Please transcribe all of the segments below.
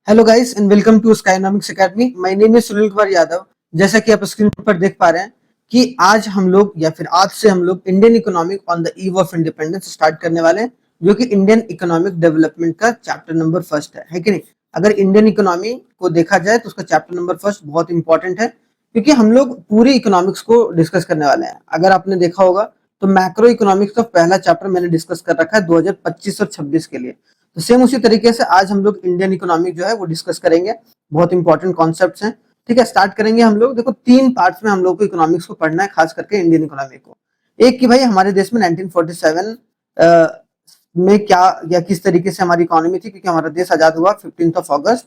Hello guys and welcome to skynomics academy. My name is Sunil Kumar Yadav. जैसा कि आप screen पर देख पा रहे हैं कि आज हम लोग या फिर आज से हम लोग Indian economic on the eve of independence start करने वाले हैं, जो कि इंडियन इकोनॉमिक डेवलपमेंट का चैप्टर नंबर फर्स्ट है कि नहीं। अगर इंडियन इकोनॉमी को देखा जाए तो उसका चैप्टर नंबर फर्स्ट बहुत इंपॉर्टेंट है, क्योंकि हम लोग पूरी इकोनॉमिक्स को डिस्कस करने वाले हैं। अगर आपने देखा होगा तो मैक्रो इकोनॉमिक्स का पहला चैप्टर मैंने डिस्कस कर रखा है 2025 और 26 के लिए। तो सेम उसी तरीके से आज हम लोग इंडियन इकोनॉमिक जो है वो डिस्कस करेंगे। बहुत इंपॉर्टेंट कॉन्सेप्ट्स हैं। ठीक है, स्टार्ट करेंगे हम लोग। देखो, तीन पार्ट्स में हम लोग को इकोनॉमिक्स को पढ़ना है, खास करके इंडियन इकोनॉमिक को। एक कि भाई हमारे देश में 1947 में क्या या किस तरीके से हमारी इकोनॉमी थी, क्योंकि हमारा देश आजाद हुआ 15th ऑफ अगस्त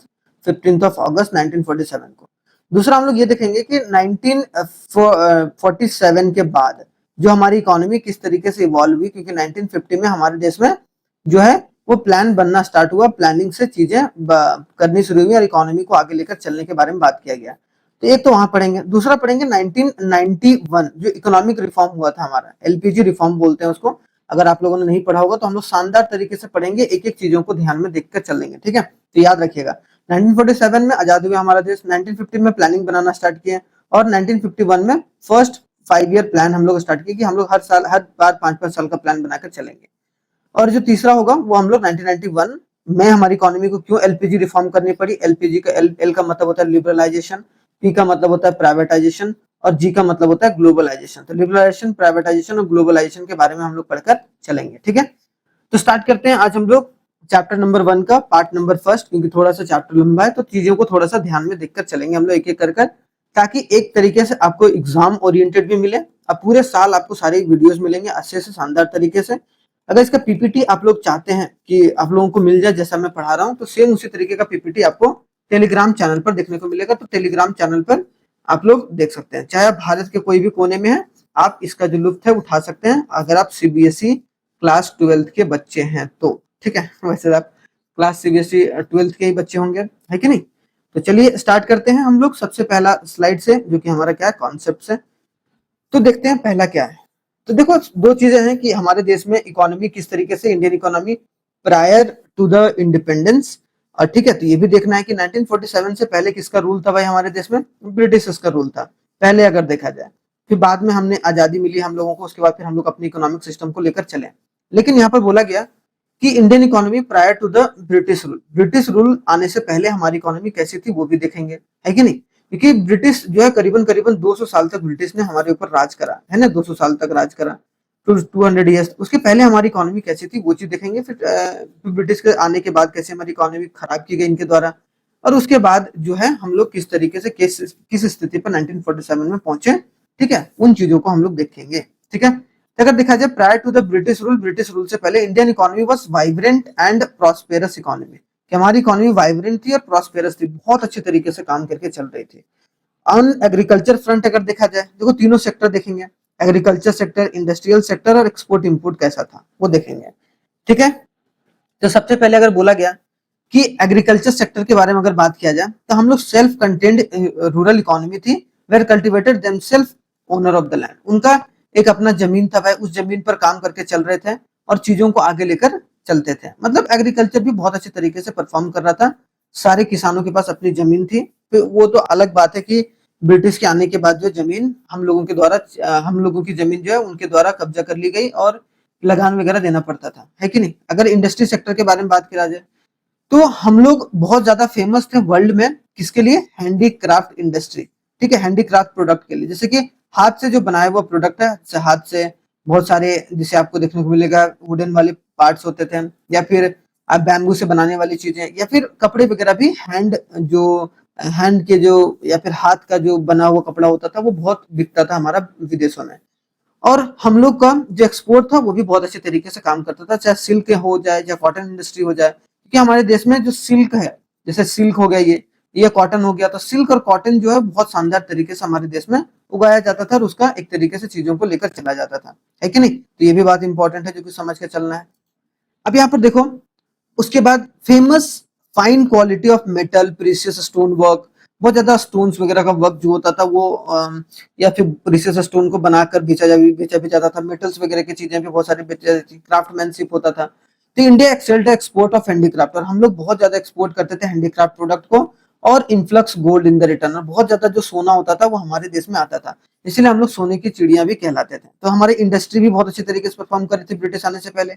1947 को। दूसरा हम लोग ये देखेंगे कि 1947 के बाद जो हमारी इकोनॉमी किस तरीके से इवॉल्व हुई, क्योंकि 1950 में हमारे देश में जो है वो प्लान बनना स्टार्ट हुआ, प्लानिंग से चीजें करनी शुरू हुई और इकोनॉमी को आगे लेकर चलने के बारे में बात किया गया। तो एक तो वहां पढ़ेंगे। दूसरा पढ़ेंगे 1991 जो इकोनॉमिक रिफॉर्म हुआ था हमारा, एलपीजी रिफॉर्म बोलते हैं उसको। अगर आप लोगों ने नहीं पढ़ा होगा तो हम लोग शानदार तरीके से पढ़ेंगे, एक एक चीजों को ध्यान में देखकर चलेंगे। ठीक है, तो याद रखिएगा 1947 में आजाद हुआ हमारा देश, 1950 में प्लानिंग बनाना स्टार्ट किया और 1951 में फर्स्ट 5 ईयर प्लान हम लोग स्टार्ट किए कि हम लोग हर साल हर बार 5-5 साल का प्लान बनाकर चलेंगे। और जो तीसरा होगा वो हम लोग 1991 में हमारी इकोनॉमी को क्यों एलपीजी रिफॉर्म करनी पड़ी। एलपीजी का एल का मतलब होता है लिबरलाइजेशन, पी का मतलब होता है प्राइवेटाइजेशन और जी का मतलब होता है ग्लोबलाइजेशन। तो लिबरलाइजेशन, प्राइवेटाइजेशन और ग्लोबलाइजेशन के बारे में हम लोग पढ़कर चलेंगे। ठीक है, तो स्टार्ट करते हैं आज हम लोग चैप्टर नंबर 1 का पार्ट नंबर फर्स्ट। क्योंकि थोड़ा सा चैप्टर लंबा है तो चीजों को थोड़ा सा ध्यान में देखकर चलेंगे हम लोग एक एक कर, ताकि एक तरीके से आपको एग्जाम ओरिएंटेड भी मिले। अब पूरे साल आपको सारे वीडियोस मिलेंगे अच्छे से शानदार तरीके से। अगर इसका पीपीटी आप लोग चाहते हैं कि आप लोगों को मिल जाए जैसा मैं पढ़ा रहा हूँ, तो सेम उसी तरीके का पीपीटी आपको टेलीग्राम चैनल पर देखने को मिलेगा। तो टेलीग्राम चैनल पर आप लोग देख सकते हैं, चाहे आप भारत के कोई भी कोने में है, आप इसका जो लुत्फ है उठा सकते हैं, अगर आप सीबीएसई क्लास 12th के बच्चे हैं तो। ठीक है, वैसे आप क्लास सीबीएसई 12th के ही बच्चे होंगे, है कि नहीं। तो चलिए स्टार्ट करते हैं हम लोग सबसे पहला स्लाइड से, जो कि हमारा क्या है कॉन्सेप्ट है। तो देखते हैं पहला क्या है। तो देखो, दो चीजें हैं कि हमारे देश में इकोनॉमी किस तरीके से, Indian economy prior to the independence. और ठीक है, तो ये भी देखना है कि 1947 से पहले किसका रूल था भाई हमारे देश में। ब्रिटिश का रूल था पहले, अगर देखा जाए। फिर बाद में हमने आजादी मिली हम लोगों को, उसके बाद फिर हम लोग अपने इकोनॉमिक सिस्टम को लेकर चले। लेकिन यहाँ पर बोला गया कि Indian economy prior to the British rule, British rule आने से पहले हमारी इकोनॉमी कैसी थी वो भी देखेंगे, है कि नहीं। क्योंकि ब्रिटिश जो है करीबन करीबन 200 साल तक ब्रिटिश ने हमारे ऊपर राज करा है ना, 200 साल तक राज करा, 200 ईयर्स। उसके पहले हमारी इकोनॉमी कैसी थी वो चीज देखेंगे। फिर ब्रिटिश के आने के बाद कैसे हमारी इकोनॉमी खराब की गई इनके द्वारा, और उसके बाद जो है हम लोग किस तरीके से किस स्थिति पर 1947 में पहुंचे। ठीक है, उन चीजों को हम लोग देखेंगे। ठीक है, तो अगर देखा जाए prior to the British rule, British rule से पहले Indian economy was vibrant and prosperous economy, कि हमारी इकोनॉमी वाइब्रेंट थी और प्रॉस्पेरस थी, बहुत अच्छे तरीके से काम करके चल रही थी। ऑन एग्रीकल्चर फ्रंट अगर देखा जाए, देखो तीनों सेक्टर देखेंगे, एग्रीकल्चर सेक्टर, इंडस्ट्रियल सेक्टर और एक्सपोर्ट इंपोर्ट कैसा था वो देखेंगे। ठीक है, तो सबसे पहले अगर बोला गया कि एग्रीकल्चर सेक्टर के बारे में अगर बात किया जाए, तो हम लोग सेल्फ कंटेन्ड रूरल इकोनॉमी थी, where cultivated themselves owner of the land. उनका एक अपना जमीन था भाई, उस जमीन पर काम करके चल रहे थे और चीजों को आगे लेकर चलते थे। मतलब एग्रीकल्चर भी बहुत अच्छे तरीके से परफॉर्म कर रहा था, सारे किसानों के पास अपनी जमीन थी। फिर वो तो अलग बात है कि ब्रिटिश के आने के बाद जो जमीन हम लोगों के द्वारा, हम लोगों की जमीन जो है उनके द्वारा कब्जा कर ली गई और लगान वगैरह देना पड़ता था, है कि नहीं। अगर इंडस्ट्री सेक्टर के बारे में बात करा जाए, तो हम लोग बहुत ज्यादा फेमस थे वर्ल्ड में किसके लिए, हैंडीक्राफ्ट इंडस्ट्री। ठीक है, हैंडीक्राफ्ट प्रोडक्ट के लिए, जैसे कि हाथ से जो बनाया हुआ प्रोडक्ट है, हाथ से बहुत सारे, जिसे आपको देखने को मिलेगा वुडन वाले पार्ट्स होते थे, या फिर आप बैम्बू से बनाने वाली चीजें, या फिर कपड़े वगैरह भी हैंड के जो या फिर हाथ का जो बना हुआ कपड़ा होता था वो बहुत बिकता था हमारा विदेशों में। और हम लोग का जो एक्सपोर्ट था वो भी बहुत अच्छे तरीके से काम करता था, चाहे सिल्क हो जाए, चाहे कॉटन इंडस्ट्री हो जाए। क्योंकि हमारे देश में जो सिल्क है, जैसे सिल्क हो गया, ये कॉटन हो गया, तो सिल्क और कॉटन जो है बहुत शानदार तरीके से हमारे देश में उगाया जाता था और उसका एक तरीके से चीजों को लेकर चला जाता था, है कि नहीं। तो ये भी बात इंपॉर्टेंट है जो कि समझ के चलना है। अब यहाँ पर देखो, उसके बाद famous fine quality of metal, precious stone work, बहुत ज्यादा स्टोन्स वगैरह का वर्क जो होता था वो या फिर प्रीशियस स्टोन को बनाकर बेचा भी जाता था। मेटल्स वगैरह की चीजें भी बहुत सारी बेची जाती थी, क्राफ्टमैनशिप होता था। तो India excelled export of handicraft, और हम लोग बहुत ज्यादा एक्सपोर्ट करते थे हैंडीक्राफ्ट प्रोडक्ट को, और influx gold in the return, और बहुत ज्यादा जो सोना होता था वो हमारे देश में आता था, इसलिए हम लोग सोने की चिड़िया भी कहलाते थे। तो हमारी इंडस्ट्री भी बहुत अच्छे तरीके से परफॉर्म कर रही थी ब्रिटिश आने से पहले,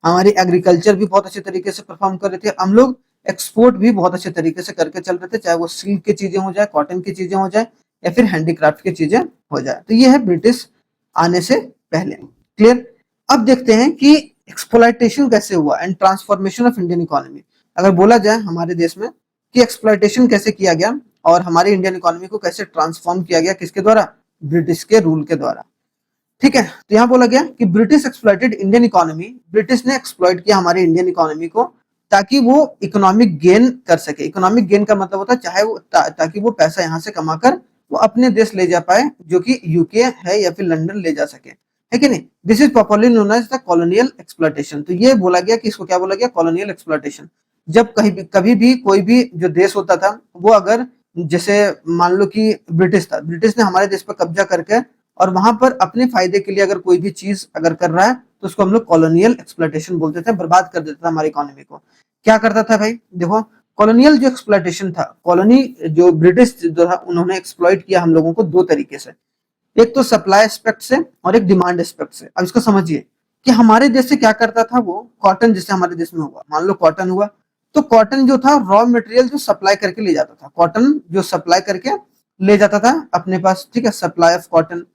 हमारी एग्रीकल्चर भी बहुत अच्छे तरीके से परफॉर्म कर रहे थे, हम लोग एक्सपोर्ट भी बहुत अच्छे तरीके से करके चल रहे थे, चाहे वो सिल्क की चीजें हो जाए, कॉटन की चीजें हो जाए, या फिर हैंडीक्राफ्ट की चीजें हो जाए। तो ये है ब्रिटिश आने से पहले। क्लियर। अब देखते हैं कि एक्सप्लॉयटेशन कैसे हुआ and transformation of Indian economy. अगर बोला जाए हमारे देश में कि एक्सप्लॉयटेशन कैसे किया गया और हमारे इंडियन इकोनॉमी को कैसे ट्रांसफॉर्म किया गया, किसके द्वारा? ब्रिटिश के रूल के द्वारा। ठीक है, तो यहाँ बोला गया कि British exploited Indian economy, British ने एक्सप्लॉइट किया हमारे इंडियन इकोनॉमी को ताकि वो इकोनॉमिक गेन कर सके। इकोनॉमिक गेन का मतलब होता है चाहे वो ताकि वो पैसा यहाँ से कमाकर वो अपने देश ले जा पाए, जो कि यूके है या फिर लंदन ले जा सके, है कि नहीं। This is popularly known as the colonial exploitation. तो ये बोला गया कि इसको क्या बोला गया? Colonial exploitation. जब कभी भी कोई भी जो देश होता था वो अगर, जैसे मान लो कि ब्रिटिश था, ब्रिटिश ने हमारे देश पर कब्जा करके और वहां पर अपने फायदे के लिए अगर कोई भी चीज अगर कर रहा है तो उसको हम लोग कॉलोनियल एक्सप्लॉयटेशन बोलते थे, बर्बाद कर देता था हमारी इकोनॉमी को। क्या करता था भाई? देखो, कॉलोनियल जो एक्सप्लॉयटेशन था, कॉलोनी जो ब्रिटिश जो था उन्होंने एक्सप्लॉइट किया हम लोगों को दो तरीके से, एक तो सप्लाई एस्पेक्ट से और एक डिमांड एस्पेक्ट से। अब इसको समझिए कि हमारे देश से क्या करता था वो, कॉटन जैसे हमारे देश में हुआ, मान लो कॉटन हुआ, तो कॉटन जो था रॉ मटेरियल जो सप्लाई करके ले जाता था, कॉटन जो सप्लाई करके ले जाता था अपने पास, ठीक है, सप्लाई ऑफ कॉटन,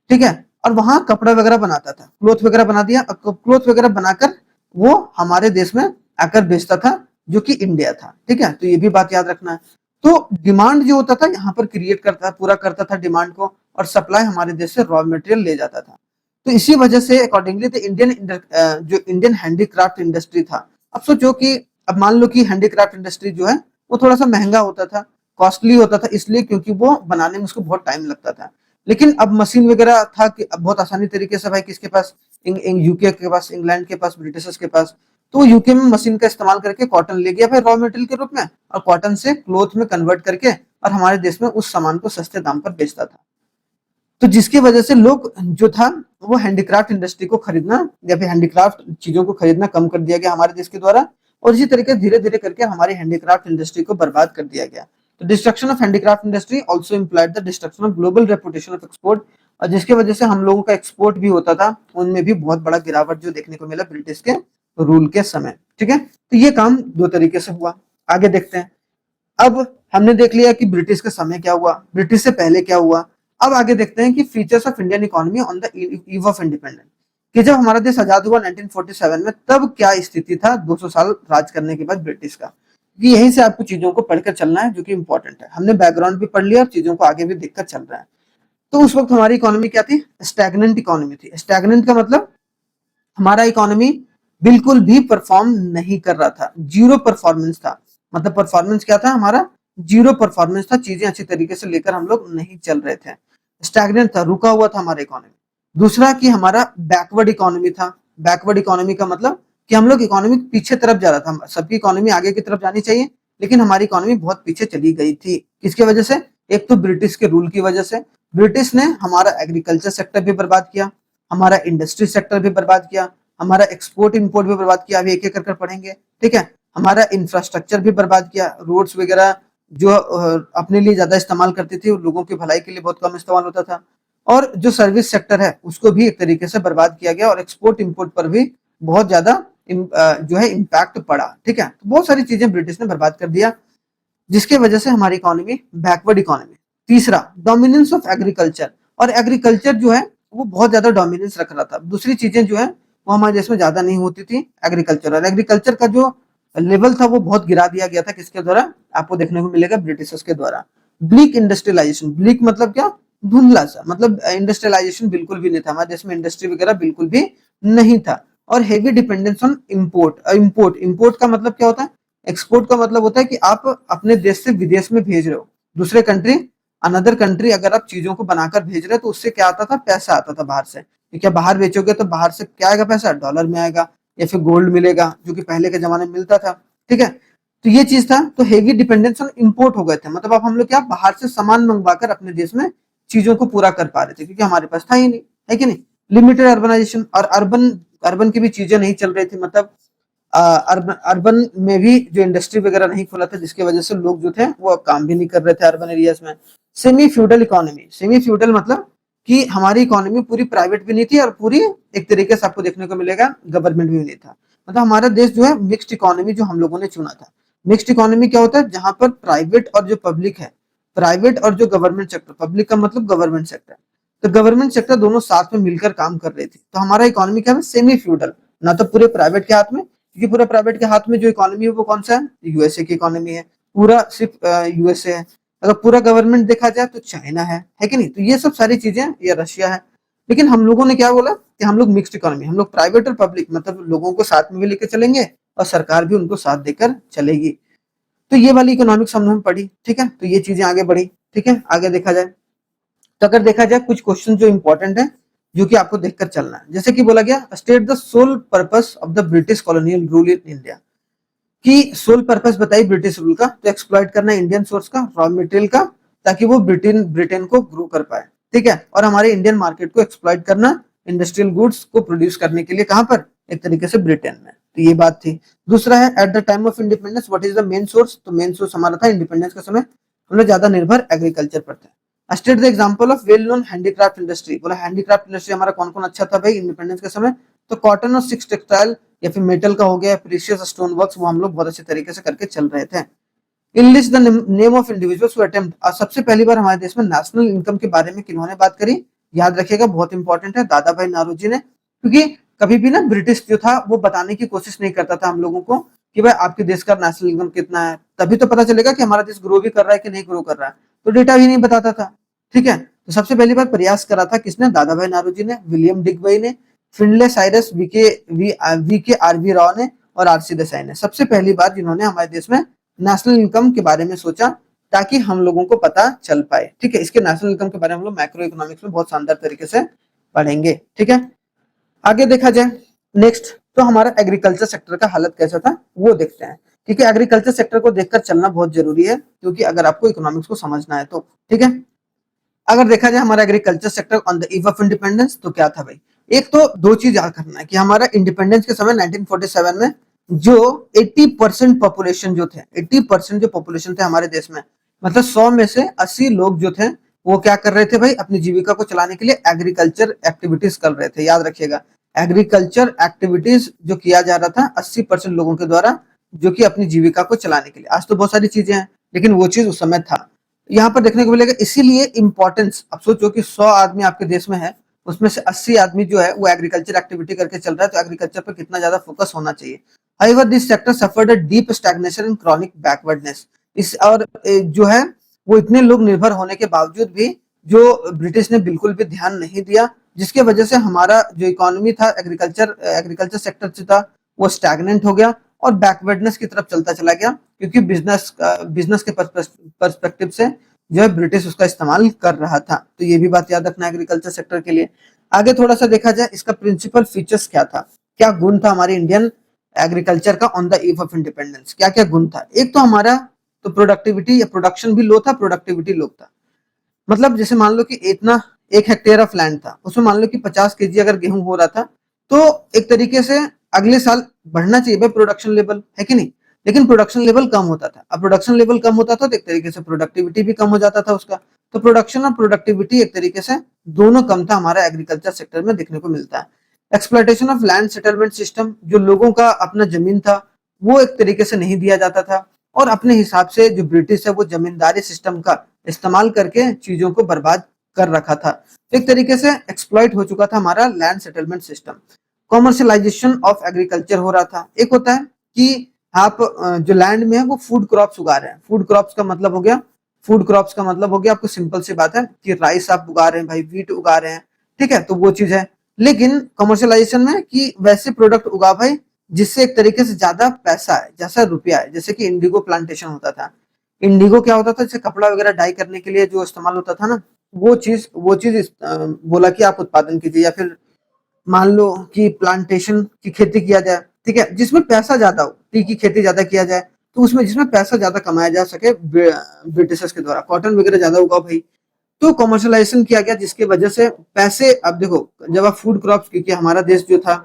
ठीक है, और वहां कपड़ा वगैरह बनाता था, क्लोथ वगैरह बना दिया, क्लोथ वगैरह बनाकर वो हमारे देश में आकर बेचता था, जो कि इंडिया था। ठीक है, तो ये भी बात याद रखना है। तो डिमांड जो होता था यहाँ पर क्रिएट करता, पूरा करता था डिमांड को, और सप्लाई हमारे देश से रॉ मटेरियल ले जाता था। तो इसी वजह से अकॉर्डिंगली तो जो इंडियन हैंडीक्राफ्ट इंडस्ट्री था, अब सोचो कि अब मान लो कि हैंडीक्राफ्ट इंडस्ट्री जो है वो थोड़ा सा महंगा होता था, कॉस्टली होता था, इसलिए क्योंकि वो बनाने में उसको बहुत टाइम लगता था। लेकिन अब मशीन वगैरह था कि अब बहुत आसानी तरीके से भाई किसके पास, यूके के पास, इंग्लैंड के पास, ब्रिटिशर्स के पास, तो यूके में मशीन का इस्तेमाल करके कॉटन ले गया भाई रॉ मटेरियल के रूप में, और कॉटन से क्लोथ में कन्वर्ट करके और हमारे देश में उस सामान को सस्ते दाम पर बेचता था। तो जिसकी वजह से लोग जो था वो हैंडीक्राफ्ट इंडस्ट्री को खरीदना या फिर हैंडीक्राफ्ट चीजों को खरीदना कम कर दिया गया हमारे देश के द्वारा, और इसी तरीके धीरे धीरे करके हमारी हैंडीक्राफ्ट इंडस्ट्री को बर्बाद कर दिया गया। तो destruction of handicraft industry also implied the destruction of global reputation of export, और जिसकी वजह से हम लोगों का एक्सपोर्ट भी होता था, उनमें भी बहुत बड़ा गिरावट जो देखने को मिला ब्रिटिश के रूल के समय। ठीक है, तो ये काम दो तरीके से हुआ। आगे देखते हैं। अब हमने देख लिया कि ब्रिटिश के समय क्या हुआ, ब्रिटिश से पहले क्या हुआ। अब आगे देखते हैं कि features of Indian economy on the eve of independence, कि जब हमारा देश आजाद हुआ 1947 में, तब क्या स्थिति था 200 साल राज करने के बाद ब्रिटिश का। कि यहीं से आपको चीजों को पढ़कर चलना है, जो कि इंपॉर्टेंट है। हमने बैकग्राउंड भी पढ़ लिया और चीजों को आगे भी देखकर चल रहा है। तो उस वक्त हमारी इकोनॉमी क्या थी? स्टैग्नेंट इकोनॉमी थी। स्टैग्नेंट का मतलब हमारा इकोनॉमी बिल्कुल भी परफॉर्म नहीं कर रहा था, जीरो परफॉर्मेंस था। मतलब परफॉर्मेंस क्या था हमारा? जीरो परफॉर्मेंस था, चीजें अच्छी तरीके से लेकर हम लोग नहीं चल रहे थे, स्टैग्नेंट था, रुका हुआ था हमारा इकोनॉमी। दूसरा कि हमारा बैकवर्ड इकोनॉमी था। बैकवर्ड इकोनॉमी का मतलब कि हम लोग इकोनॉमी पीछे तरफ जा रहा था, सबकी इकोनॉमी आगे की तरफ जानी चाहिए, लेकिन हमारी इकोनॉमी बहुत पीछे चली गई थी। किसकी वजह से? एक तो ब्रिटिश के रूल की वजह से। ब्रिटिश ने हमारा एग्रीकल्चर सेक्टर भी बर्बाद किया, हमारा इंडस्ट्री सेक्टर भी बर्बाद किया, हमारा एक्सपोर्ट इंपोर्ट भी बर्बाद किया। अभी एक एक कर पढ़ेंगे, ठीक है। हमारा इंफ्रास्ट्रक्चर भी बर्बाद किया, रोड्स वगैरह जो अपने लिए ज्यादा इस्तेमाल करती थी, लोगों की भलाई के लिए बहुत कम इस्तेमाल होता था। और जो सर्विस सेक्टर है उसको भी एक तरीके से बर्बाद किया गया, और एक्सपोर्ट इंपोर्ट पर भी बहुत ज्यादा जो है इम्पैक्ट पड़ा। ठीक है, तो बहुत सारी चीजें ब्रिटिश ने बर्बाद कर दिया, जिसकी वजह से हमारी इकोनॉमी बैकवर्ड इकोनॉमी। तीसरा, डोमिनेंस ऑफ एग्रीकल्चर, और एग्रीकल्चर जो है वो बहुत ज्यादा डोमिनेंस रख रहा था। दूसरी चीजें जो है वो हमारे देश में ज्यादा नहीं होती थी, एग्रीकल्चर, और एग्रीकल्चर का जो लेवल था वो बहुत गिरा दिया गया था। किसके द्वारा? आपको देखने को मिलेगा ब्रिटिशर्स के द्वारा। ब्लीक इंडस्ट्रियलाइजेशन, ब्लीक मतलब क्या? धुंधला सा, मतलब इंडस्ट्रियलाइजेशन बिल्कुल भी नहीं था हमारे देश में, इंडस्ट्री वगैरह बिल्कुल भी नहीं था। और heavy dependence on import. Import का मतलब क्या होता है? एक्सपोर्ट का मतलब होता है कि आप अपने देश से विदेश में भेज रहे हो, दूसरे कंट्री, अनदर कंट्री, अगर आप चीजों को बनाकर भेज रहे हो तो उससे क्या आता था? पैसा आता था बाहर से। क्या बाहर बेचोगे तो बाहर से क्या आएगा? पैसा डॉलर में आएगा, या फिर गोल्ड मिलेगा, जो कि पहले के जमाने में मिलता था। ठीक है, तो ये चीज था। तो हेवी डिपेंडेंस ऑन इम्पोर्ट हो गए थे, मतलब अब हम लोग क्या बाहर से सामान मंगवाकर अपने देश में चीजों को पूरा कर पा रहे थे, क्योंकि हमारे पास था ही नहीं, है कि नहीं। लिमिटेड अर्बनाइजेशन, और अर्बन की भी चीजें नहीं चल रही थी, मतलब अर्बन अर्बन में भी जो इंडस्ट्री वगैरह नहीं खुला था, जिसकी वजह से लोग जो थे वो काम भी नहीं कर रहे थे अर्बन एरियाज में। Semi feudal economy, semi feudal मतलब कि हमारी इकोनॉमी पूरी प्राइवेट भी नहीं थी और पूरी एक तरीके से आपको देखने को मिलेगा गवर्नमेंट भी नहीं था। मतलब हमारा देश जो है मिक्स्ड इकोनॉमी जो हम लोगों ने चुना था। मिक्स्ड इकोनॉमी क्या होता है, जहां पर प्राइवेट और जो पब्लिक है, प्राइवेट और जो गवर्नमेंट सेक्टर, पब्लिक का मतलब गवर्नमेंट सेक्टर, तो गवर्नमेंट सेक्टर दोनों साथ में मिलकर काम कर रहे थे। तो हमारा इकोनॉमी क्या है, सेमी फ्यूडल, ना तो पूरे प्राइवेट के हाथ में, क्योंकि पूरा प्राइवेट के हाथ में जो इकोनॉमी है वो कौन सा है, यूएसए की इकोनॉमी है, पूरा सिर्फ यूएसए है। अगर पूरा गवर्नमेंट देखा जाए तो चाइना है कि नहीं। तो ये सब सारी चीजें, ये रशिया है। लेकिन हम लोगों ने क्या बोला कि हम लोग मिक्स्ड इकोनॉमी, हम लोग प्राइवेट और पब्लिक मतलब लोगों को साथ में भी लेकर चलेंगे और सरकार भी उनको साथ देकर चलेगी। तो ये वाली इकोनॉमिक्स हमने पढ़ी, ठीक है। तो ये चीजें आगे बढ़ी, ठीक है। आगे देखा जाए तो अगर देखा जाए कुछ क्वेश्चन जो इंपॉर्टेंट है, जो कि आपको देखकर चलना है। जैसे कि बोला गया, state the sole purpose of the British colonial rule in India, कि सोल पर्पस बताइए ब्रिटिश रूल का, तो एक्सप्लॉइट करना इंडियन सोर्स का, रॉ मटेरियल का, ताकि वो ब्रिटेन ब्रिटेन को ग्रो कर पाए, ठीक है। और हमारे इंडियन मार्केट को एक्सप्लॉइट करना इंडस्ट्रियल गुड्स को प्रोड्यूस करने के लिए, कहां पर, एक तरीके से ब्रिटेन में। तो ये बात थी। दूसरा है at the time of independence what is the main source, तो मेन सोर्स हमारा था इंडिपेंडेंस के समय हम लोग ज्यादा निर्भर एग्रीकल्चर पर थे। State the example of well known handicraft industry, बोला हैंडीक्राफ्ट इंडस्ट्री हमारा कौन कौन अच्छा था भाई इंडिपेंडेंस के समय, तो कॉटन और सिक्स टेक्सटाइल या फिर मेटल का हो गया, प्रीशियस स्टोन वर्क्स, वो हम लोग बहुत अच्छे तरीके से करके चल रहे थे। Enlist the name of individuals who attempt, सबसे पहली बार हमारे देश में नेशनल इनकम के बारे में किन्होंने बात करी, याद रखिएगा बहुत इंपॉर्टेंट है, दादा भाई नारोजी ने। क्योंकि कभी भी ना ब्रिटिश जो था वो बताने की कोशिश नहीं करता था हम लोगों को कि भाई आपके देश का नेशनल इनकम कितना है, तभी तो पता चलेगा कि हमारा देश ग्रो भी कर रहा है कि नहीं ग्रो कर रहा है। तो डेटा भी नहीं बताता था, ठीक है। तो सबसे पहली बार प्रयास करा था किसने, दादा भाई नारोजी ने, विलियम डिगबई ने, फिनले साइरस, वी के आरवी राव ने और आरसी देसाई ने, सबसे पहली बार जिन्होंने हमारे देश में नेशनल इनकम के बारे में सोचा, ताकि हम लोगों को पता चल पाए, ठीक है। इसके नेशनल इनकम के बारे में हम लोग मैक्रो इकोनॉमिक्स में बहुत शानदार तरीके से पढ़ेंगे, ठीक है। आगे देखा जाए नेक्स्ट, तो हमारा एग्रीकल्चर सेक्टर का हालत कैसा था वो देखते हैं, क्योंकि एग्रीकल्चर सेक्टर को देखकर चलना बहुत जरूरी है, क्योंकि अगर आपको इकोनॉमिक्स को समझना है तो, ठीक है। अगर देखा जाए हमारा agriculture sector on the eve of independence, तो क्या था भाई, एक तो दो चीज याद करना है कि हमारा इंडिपेंडेंस के समय 1947 में जो 80% पॉपुलेशन जो थे, 80% जो पॉपुलेशन थे हमारे देश में, मतलब 100 में से 80 लोग जो थे वो क्या कर रहे थे भाई, अपनी जीविका को चलाने के लिए एग्रीकल्चर एक्टिविटीज कर रहे थे। याद रखिएगा, एग्रीकल्चर एक्टिविटीज जो किया जा रहा था 80% लोगों के द्वारा, जो कि अपनी जीविका को चलाने के लिए। आज तो बहुत सारी चीजें हैं, लेकिन वो चीज उस समय था। यहाँ पर देखने को मिलेगा, इसीलिए इंपॉर्टेंस, अब सोचो कि 100 आदमी आपके देश में है, उसमें से 80 आदमी जो है वो एग्रीकल्चर एक्टिविटी करके चल रहा है, तो एग्रीकल्चर पर कितना ज्यादा फोकस होना चाहिए। However, this sector suffered a deep stagnation and chronic backwardness. इस और जो है वो इतने लोग निर्भर होने के बावजूद भी जो ब्रिटिश ने बिल्कुल भी ध्यान नहीं दिया, जिसके वजह से हमारा जो इकोनॉमी था एग्रीकल्चर सेक्टर से था वो स्टैग्नेंट हो गया और बैकवर्डनेस की तरफ चलता चला गया, क्योंकि बिजनेस के पर्सपेक्टिव से जो है ब्रिटिश उसका इस्तेमाल कर रहा था। तो ये भी बात याद रखना एग्रीकल्चर सेक्टर के लिए। आगे थोड़ा सा देखा जाए इसका प्रिंसिपल फीचर्स क्या था, क्या गुण था हमारे इंडियन एग्रीकल्चर का on the eve of independence, क्या क्या गुण था। एक तो हमारा तो प्रोडक्टिविटी या प्रोडक्शन भी लो था, प्रोडक्टिविटी लो था। मतलब जैसे मान लो कि इतना 1 हेक्टेयर ऑफ लैंड था, उसमें मान लो कि 50 केजी अगर गेहूं हो रहा था, तो एक तरीके से अगले साल बढ़ना चाहिए भाई प्रोडक्शन लेवल, है कि नहीं। लेकिन प्रोडक्शन लेवल कम होता था। अब प्रोडक्शन लेवल कम होता था तो एक तरीके से प्रोडक्टिविटी भी कम हो जाता था उसका। तो प्रोडक्शन और प्रोडक्टिविटी एक तरीके से दोनों कम था हमारा एग्रीकल्चर सेक्टर में देखने को मिलता है। Exploitation of land settlement system, जो लोगों का अपना जमीन था वो एक तरीके से नहीं दिया जाता था, और अपने हिसाब से जो ब्रिटिश है वो जमींदारी सिस्टम का इस्तेमाल करके चीजों को बर्बाद कर रखा था। एक तरीके से एक्सप्लॉइट हो चुका था हमारा land settlement system. Commercialisation of agriculture हो रहा था। एक होता है कि आप जो लैंड में है वो फूड क्रॉप्स उगा रहे हैं। फूड क्रॉप्स का मतलब हो गया, फूड क्रॉप्स का मतलब हो गया आपको सिंपल सी बात है कि राइस आप उगा रहे हैं भाई, व्हीट उगा रहे हैं, ठीक है, तो वो चीज है। लेकिन कमर्शियलाइजेशन में कि वैसे प्रोडक्ट उगा भाई जिससे एक तरीके से ज्यादा पैसा है, जैसा रुपया है, जैसे कि इंडिगो प्लांटेशन होता था। इंडिगो क्या होता था, जैसे कपड़ा वगैरह डाई करने के लिए जो इस्तेमाल होता था ना, वो चीज बोला कि आप उत्पादन कीजिए, या फिर मान लो कि प्लांटेशन की खेती किया जाए, ठीक है, जिसमें पैसा ज्यादा हो, टी की खेती ज्यादा किया जाए, तो उसमें जिसमें पैसा ज्यादा कमाया जा सके ब्रिटिशर्स के द्वारा, कॉटन वगैरह ज्यादा उगाओ भाई, तो कमर्शियलाइजेशन किया गया, जिसके वजह से पैसे, अब देखो जब आप फूड क्रॉप्स, क्योंकि हमारा देश जो था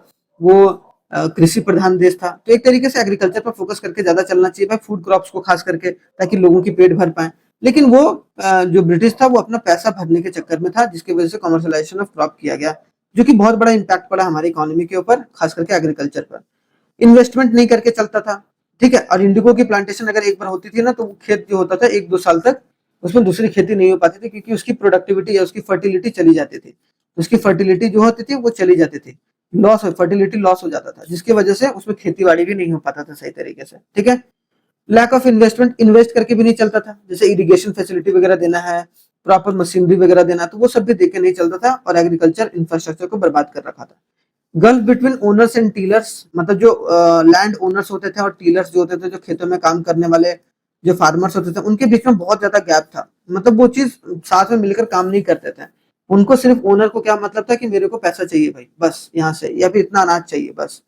वो कृषि प्रधान देश था, तो एक तरीके से एग्रीकल्चर पर फोकस करके ज्यादा चलना चाहिए भाई, फूड क्रॉप्स को खास करके, ताकि लोगों की पेट भर पाए। लेकिन वो जो ब्रिटिश था वो अपना पैसा भरने के चक्कर में था, जिसकी वजह से कमर्शियलाइजेशन ऑफ क्रॉप किया गया, जो कि बहुत बड़ा इम्पैक्ट पड़ा हमारी इकोनॉमी के ऊपर, खास करके एग्रीकल्चर पर। इन्वेस्टमेंट नहीं करके चलता था, ठीक है। और इंडिगो की प्लांटेशन अगर एक बार होती थी ना, तो वो खेत जो होता था 1-2 साल तक उसमें दूसरी खेती नहीं हो पाती थी, क्योंकि उसकी प्रोडक्टिविटी या उसकी फर्टिलिटी चली जाती थी। उसकी फर्टिलिटी जो होती थी वो चली जाती थी, फर्टिलिटी लॉस हो जाता था, जिसकी वजह से उसमें खेती बाड़ी भी नहीं हो पाता था सही तरीके से, ठीक है। लैक ऑफ इन्वेस्टमेंट, इन्वेस्ट करके भी नहीं चलता था, जैसे इरिगेशन फैसिलिटी वगैरह देना है, प्रॉपर मशीनरी वगैरह देना, तो वो सब भी देके नहीं चलता था, और एग्रीकल्चर इंफ्रास्ट्रक्चर को बर्बाद कर रखा था। गल्फ बिटवीन ओनर्स एंड टीलर्स, मतलब जो लैंड ओनर्स होते थे और टीलर्स जो होते थे, जो खेतों में काम करने वाले जो फार्मर्स होते थे, उनके बीच में बहुत ज्यादा गैप था। मतलब वो चीज साथ में मिलकर काम नहीं करते थे। उनको सिर्फ ओनर को क्या मतलब था कि मेरे को पैसा चाहिए भाई, बस यहाँ से, या फिर इतना अनाज चाहिए बस,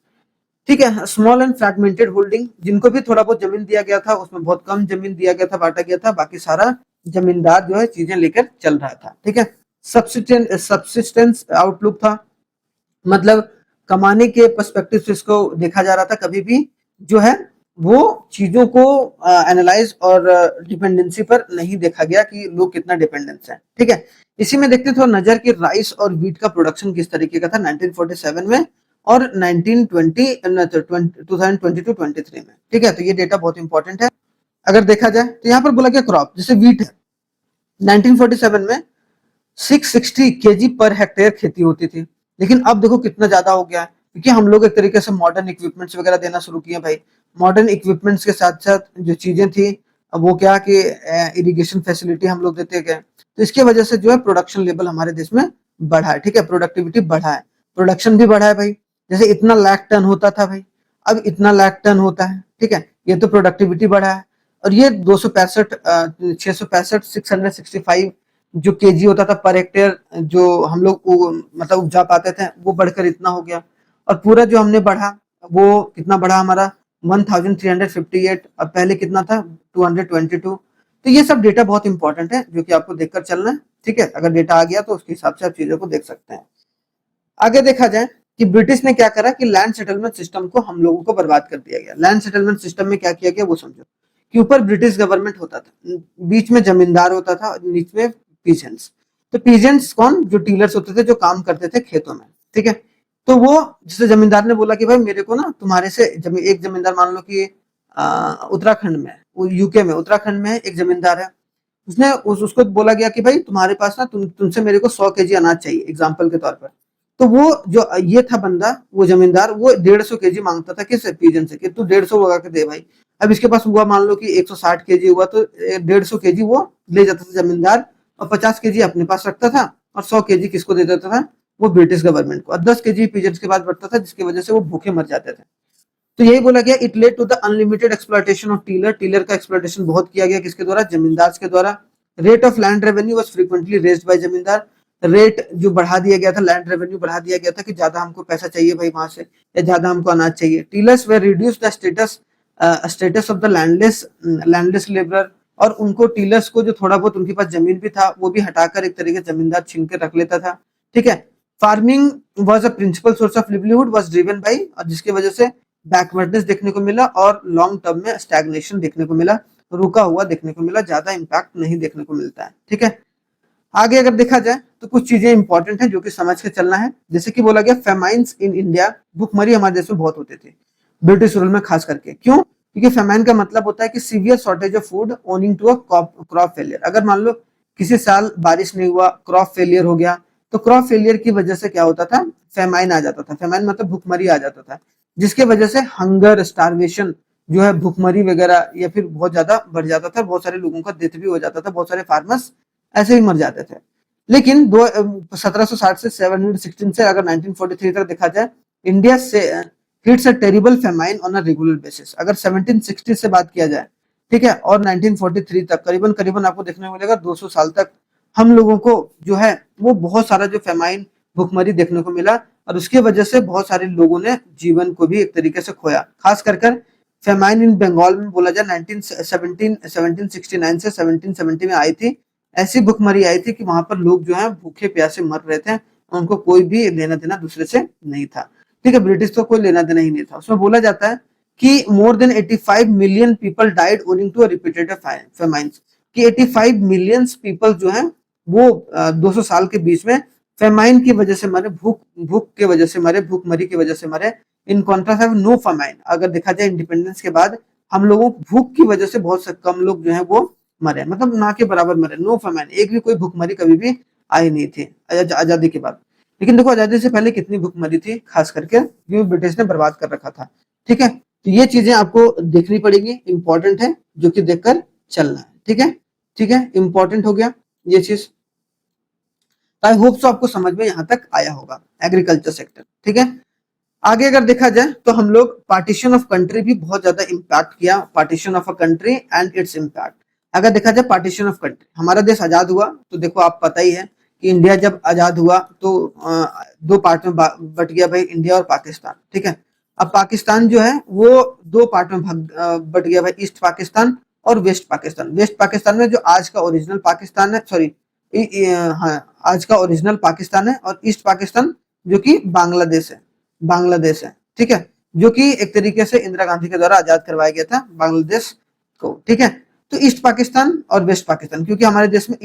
ठीक है। स्मॉल एंड फ्रैगमेंटेड होल्डिंग, जिनको भी थोड़ा बहुत जमीन दिया गया था उसमें बहुत कम जमीन दिया गया था, बांटा गया था, बाकी सारा जमींदार जो है चीजें लेकर चल रहा था, ठीक है। सब्सिस्टेंस आउटलुक था, मतलब कमाने के पर्सपेक्टिव से इसको देखा जा रहा था, कभी भी जो है वो चीजों को एनालाइज और डिपेंडेंसी पर नहीं देखा गया कि लोग कितना डिपेंडेंस है, ठीक है। इसी में देखते थे नजर कि राइस और व्हीट का प्रोडक्शन किस तरीके का था 1947 में और 1920 2022-23 में, ठीक है। तो ये डेटा बहुत इंपॉर्टेंट है। अगर देखा जाए तो यहाँ पर बोला गया क्रॉप, जैसे व्हीट है, 1947 में 660 केजी पर हेक्टेयर खेती होती थी, लेकिन अब देखो कितना ज्यादा हो गया है, क्योंकि हम लोग एक तरीके से मॉडर्न इक्विपमेंट्स वगैरह देना शुरू किए भाई। मॉडर्न इक्विपमेंट्स के साथ साथ जो चीजें थी, अब वो क्या कि इरिगेशन फैसिलिटी हम लोग देते गए, तो इसकी वजह से जो है प्रोडक्शन लेवल हमारे देश में बढ़ा है, ठीक है। प्रोडक्टिविटी बढ़ा है, प्रोडक्शन भी बढ़ा है भाई। जैसे इतना लाख टन होता था भाई, अब इतना लाख टन होता है, ठीक है। ये तो प्रोडक्टिविटी बढ़ा है। और ये 265 665 665 जो केजी होता था पर हेक्टेयर, जो हम लोग मतलब उपजा पाते थे, वो बढ़कर इतना हो गया। और पूरा जो हमने बढ़ा, वो कितना बढ़ा हमारा 1358, और पहले कितना था 222। तो ये सब डेटा बहुत इंपॉर्टेंट है, जो कि आपको देखकर चलना है, ठीक है। अगर डेटा आ गया तो उसके हिसाब से आप चीजों को देख सकते हैं। आगे देखा जाए कि ब्रिटिश ने क्या करा कि लैंड सेटलमेंट सिस्टम को हम लोगों को बर्बाद कर दिया गया। लैंड सेटलमेंट सिस्टम में क्या किया गया वो समझो, कि ऊपर ब्रिटिश गवर्नमेंट होता था, बीच में जमींदार होता था, बीच में पीजेंट्स। तो पीजेंट्स कौन, जो टीलर्स होते थे, जो काम करते थे खेतों में, ठीक है। तो वो जैसे जमींदार ने बोला कि भाई मेरे को ना तुम्हारे से एक जमींदार, मान लो कि उत्तराखंड में, यूके में, उत्तराखंड में एक जमींदार है, उसने उसको बोला गया कि भाई तुम्हारे पास ना तुमसे मेरे को 100 केजी अनाज चाहिए एग्जाम्पल के तौर पर। तो वो जो ये था बंदा, वो जमींदार, वो 150 केजी मांगता था किससे, पीजन से, कि तू 150 लगा के दे भाई। अब इसके पास हुआ मान लो कि 160 केजी हुआ, तो 150 केजी वो ले जाता था जमींदार, और 50 केजी अपने पास रखता था, और 100 केजी किसको दे देता था, वो ब्रिटिश गवर्नमेंट को, और 10 केजी पीजेंट्स के बाद बढ़ता था, जिसकी वजह से वो भूखे मर जाते थे। तो यही बोला गया, it led to the unlimited exploitation of tiller. Tiller का एक्सप्लॉयटेशन बहुत किया गया, किसके द्वारा, जमींदार के द्वारा। Rate of land revenue was frequently raised by zamindar. Rate जो बढ़ा दिया गया था, लैंड रेवेन्यू बढ़ा दिया गया था, कि ज्यादा हमको पैसा चाहिए भाई वहां से, या ज्यादा हमको अनाज चाहिए। Tillers way reduce the status of the landless labourer. और उनको टीलर्स को जो थोड़ा बहुत उनके पास जमीन भी था, वो भी हटाकर एक तरीके से जमींदार छीन के रख लेता था, ठीक है। Farming was a principal source of livelihood was driven by, और जिसकी वजह से बैकवर्डनेस देखने को मिला, और लॉन्ग टर्म में स्टैग्नेशन देखने को मिला, रुका हुआ देखने को मिला, ज्यादा इंपैक्ट नहीं देखने को मिलता है, ठीक है। आगे अगर देखा जाए तो कुछ चीजें इंपॉर्टेंट हैं जो कि समझ के चलना है। जैसे कि बोला गया फेमाइन्स इन इंडिया, भूखमरी हमारे देश में बहुत होते थे ब्रिटिश रूल में खास करके। क्यों, क्योंकि फेमाइन का मतलब होता है कि severe shortage of food owing to a crop failure. अगर मान लो किसी साल बारिश नहीं हुआ, क्रॉप फेलियर हो गया, तो क्रॉप फेलियर की वजह से क्या होता था, फेमाइन आ जाता था। फेमाइन मतलब भूखमरी आ जाता था, जिसके वजह से हंगर, स्टारवेशन जो है, भूखमरी वगैरह, या फिर बहुत ज्यादा बढ़ जाता था, बहुत सारे लोगों का डेथ भी हो जाता था, बहुत सारे फार्मर्स ऐसे ही मर जाते थे। लेकिन 1760 से 716 से अगर 1943 तक देखा जाए, इंडिया से hits a terrible famine on a regular basis. अगर 1760 से बात किया जाए, ठीक है, और 1943 तक करीबन करीबन आपको देखने को मिलेगा 200 साल तक हम लोगों को जो है वो बहुत सारा जो फेमाइन, भुखमरी देखने को मिला, और उसकी वजह से बहुत सारे लोगों ने जीवन को भी एक तरीके से खोया। खास कर फेमाइन इन बंगाल में बोला जाए 1769 से 1770 में आई थी। ऐसी भुखमरी आई थी कि वहां पर लोग जो है भूखे प्यासे मर रहे थे, उनको कोई भी लेना देना दूसरे से नहीं था। ठीक है, ब्रिटिश तो कोई लेना देना ही नहीं था। उसमें बोला जाता है कि more than 85 million people died owing to repeated famines, कि 85 मिलियंस पीपल जो है वो 200 साल के बीच में फेमाइन की वजह से मरे, भूख के वजह से मरे, भूखमरी की वजह से मरे। इन कॉन्ट्रास्ट है नो फेमाइन, अगर देखा जाए इंडिपेंडेंस के बाद हम लोगों भूख की वजह से बहुत से कम लोग जो है वो मरे, मतलब ना के बराबर मरे, नो फेमाइन, एक भी कोई भूखमरी कभी भी आई नहीं थी आजादी के बाद। लेकिन देखो आजादी से पहले कितनी भूखमरी थी, खास करके जो ब्रिटिश ने बर्बाद कर रखा था। ठीक है, तो ये चीजें आपको देखनी पड़ेगी, इंपॉर्टेंट है, जो कि देखकर चलना है। ठीक है, ठीक है, इंपॉर्टेंट हो गया ये चीज। आई होप सो आपको समझ में यहाँ तक आया होगा एग्रीकल्चर सेक्टर। ठीक है, आगे अगर देखा जाए तो हम लोग पार्टीशन ऑफ कंट्री भी बहुत ज्यादा इम्पैक्ट किया, partition of a country and its impact. अगर देखा जाए पार्टीशन ऑफ कंट्री, हमारा देश आजाद हुआ तो देखो आप पता ही है कि इंडिया जब आजाद हुआ तो दो पार्ट में बट गया भाई, इंडिया और पाकिस्तान। ठीक है, अब पाकिस्तान जो है वो दो पार्ट में बट गया भाई, ईस्ट पाकिस्तान और वेस्ट पाकिस्तान। वेस्ट पाकिस्तान में जो आज का ओरिजिनल पाकिस्तान है, सॉरी हाँ, आज का ओरिजिनल पाकिस्तान है, और ईस्ट पाकिस्तान जो कि बांग्लादेश है, बांग्लादेश है। ठीक है, जो कि एक तरीके से इंदिरा गांधी के द्वारा आजाद करवाया गया था बांग्लादेश को। ठीक है, तो ईस्ट पाकिस्तान और वेस्ट पाकिस्तान, क्योंकि हमारे देश में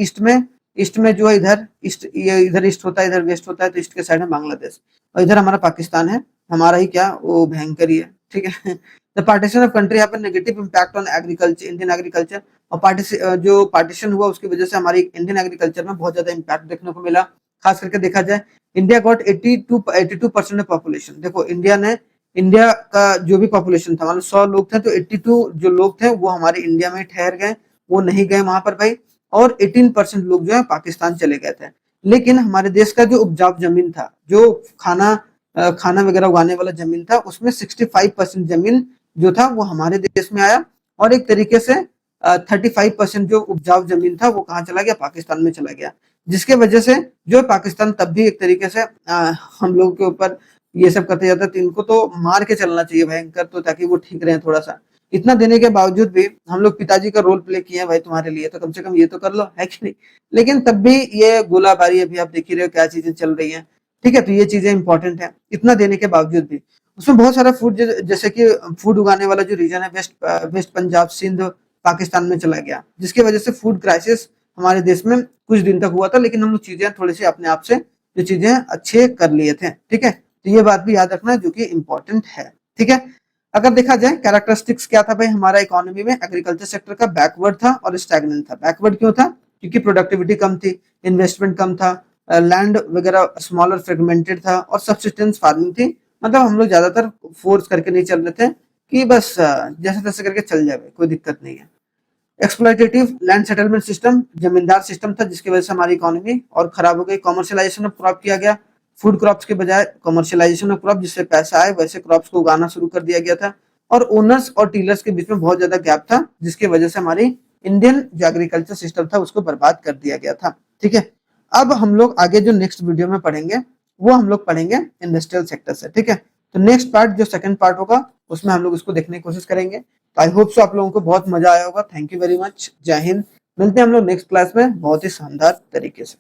ईस्ट में जो है इधर ईस्ट, ये इधर ईस्ट होता है, इधर वेस्ट होता है, तो ईस्ट के साइड में बांग्लादेश और इधर हमारा पाकिस्तान है, हमारा ही क्या वो भयंकर ही है। ठीक है, the partition of country have negative impact on agriculture, Indian agriculture, और जो पार्टीशन हुआ उसकी वजह से हमारी इंडियन एग्रीकल्चर में बहुत ज्यादा इंपैक्ट देखने को मिला। खास करके देखा जाए इंडिया गॉट 82% पॉपुलेशन। देखो इंडिया का जो भी पॉपुलेशन था, मतलब 100 लोग थे तो 82 जो लोग थे वो हमारे इंडिया में ठहर गए, वो नहीं गए वहां पर भाई, और 18% लोग जो है पाकिस्तान चले गए थे। लेकिन हमारे देश का जो उपजाऊ जमीन था, जो खाना वगैरह उगाने वाला जमीन था, उसमें 65% जमीन जो था वो हमारे देश में आया, और एक तरीके से 35% जो उपजाऊ जमीन था वो कहाँ चला गया, पाकिस्तान में चला गया। जिसके वजह से जो पाकिस्तान तब भी एक तरीके से हम लोग के ऊपर ये सब करते जाता है, तो इनको तो मार के चलना चाहिए भयंकर, तो ताकि वो ठीक रहे थोड़ा सा। इतना देने के बावजूद भी हम लोग पिताजी का रोल प्ले किए भाई, तुम्हारे लिए तो कम से कम ये तो कर लो, है कि नहीं। लेकिन तब भी ये गोलाबारी, अभी आप देख ही रहे हो क्या चीजें चल रही है। ठीक है, तो ये चीजें इंपॉर्टेंट है, इतना देने के बावजूद भी। उसमें बहुत सारा फूड, जैसे कि फूड उगाने वाला जो रीजन है वेस्ट पंजाब सिंध पाकिस्तान में चला गया, जिसकी वजह से फूड क्राइसिस हमारे देश में कुछ दिन तक हुआ था। लेकिन हम लोग चीजें थोड़ी सी अपने आप से जो चीजें अच्छे कर लिए थे। ठीक है, तो ये बात भी याद रखना जो कि इंपॉर्टेंट है। ठीक है, अगर देखा जाए कैरेक्टरिस्टिक्स क्या था भाई हमारा इकोनॉमी में, एग्रीकल्चर सेक्टर का बैकवर्ड था और स्टैग्नेंट था। बैकवर्ड क्यों था, क्योंकि प्रोडक्टिविटी कम थी, इन्वेस्टमेंट कम था, लैंड वगैरह स्मॉलर फ्रेगमेंटेड था, और सब्सिस्टेंस फार्मिंग थी। मतलब हम लोग ज्यादातर फोर्स करके नहीं चल रहे थे कि बस जैसे तैसे करके चल जाए, कोई दिक्कत नहीं है। एक्सप्लॉइटेटिव लैंड सेटलमेंट सिस्टम, जमींदार सिस्टम था, जिसकी वजह से हमारी इकोनॉमी और खराब हो गई। कॉमर्शियलाइजेशन ऑफ क्रॉप किया गया, फूड क्रॉप्स के बजाय कॉमर्शियलाइजेशन ऑफ क्रॉप, जिससे पैसा आए वैसे क्रॉप्स को उगाना शुरू कर दिया गया था। और ओनर्स और टीलर्स के बीच में बहुत ज्यादा गैप था, जिसकी वजह से हमारी इंडियन जो एग्रीकल्चर सिस्टम था उसको बर्बाद कर दिया गया था। ठीक है, अब हम लोग आगे जो नेक्स्ट वीडियो में पढ़ेंगे वो हम लोग पढ़ेंगे इंडस्ट्रियल सेक्टर से। ठीक है, तो नेक्स्ट पार्ट जो सेकंड पार्ट होगा उसमें हम लोग इसको देखने की कोशिश करेंगे। आई होप सो आप लोगों को बहुत मजा आया होगा। थैंक यू वेरी मच, जय हिंद। मिलते हैं हम लोग नेक्स्ट क्लास में बहुत ही शानदार तरीके से।